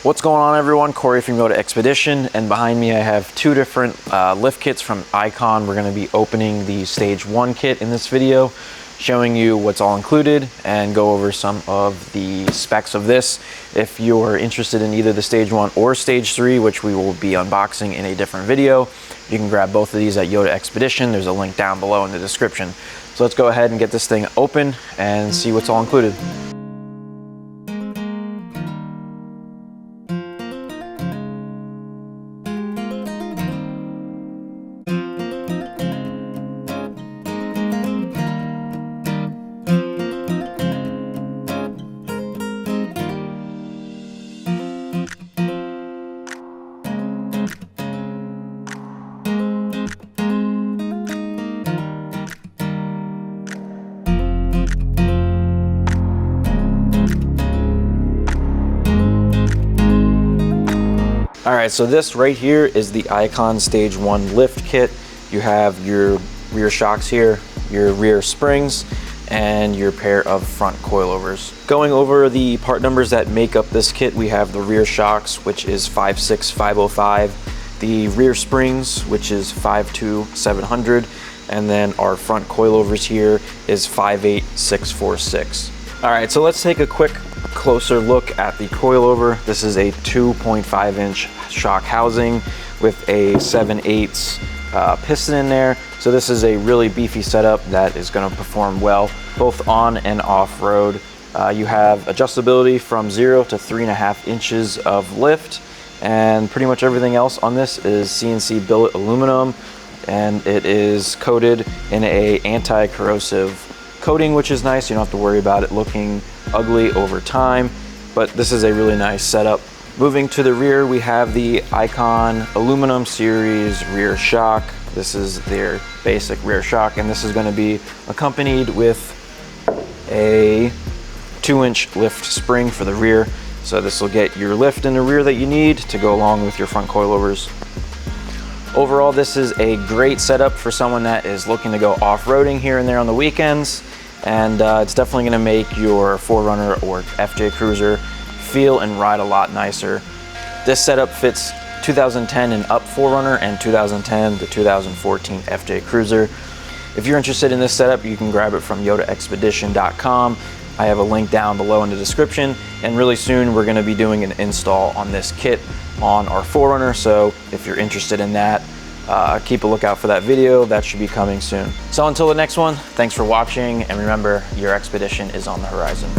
What's going on, everyone? Corey from Yoda Expedition, and behind me I have two different lift kits from Icon. We're going to be opening the Stage 1 kit in this video, showing you what's all included and go over some of the specs of this. If you're interested in either the Stage 1 or Stage 3, which we will be unboxing in a different video, you can grab both of these at Yoda Expedition. There's a link down below in the description. So let's go ahead and get this thing open and see what's all included. All right, so this right here is the Icon Stage 1 lift kit. You have your rear shocks here, your rear springs, and your pair of front coilovers. Going over the part numbers that make up this kit, we have the rear shocks, which is 56505, the rear springs, which is 52700, and then our front coilovers here is 58646. All right, so let's take a quick closer look at the coilover. This is a 2.5 inch shock housing with a 7/8 piston in there. So this is a really beefy setup that is going to perform well both on and off road. You have adjustability from 0 to 3.5 inches of lift, and pretty much everything else on this is CNC billet aluminum, and it is coated in a anti-corrosive coating, which is nice. You don't have to worry about it looking ugly over time, but this is a really nice setup. Moving to the rear, we have the Icon Aluminum Series rear shock. This is their basic rear shock, and this is going to be accompanied with a 2-inch lift spring for the rear. So this will get your lift in the rear that you need to go along with your front coilovers. Overall, this is a great setup for someone that is looking to go off-roading here and there on the weekends, and it's definitely going to make your 4Runner or FJ Cruiser feel and ride a lot nicer. This setup fits 2010 and up 4Runner and 2010 to 2014 FJ Cruiser. If you're interested in this setup, you can grab it from YodaExpedition.com. I have a link down below in the description, and really soon we're going to be doing an install on this kit on our 4Runner, so if you're interested in that, keep a lookout for that video. That should be coming soon. So until the next one, thanks for watching, and remember, your expedition is on the horizon.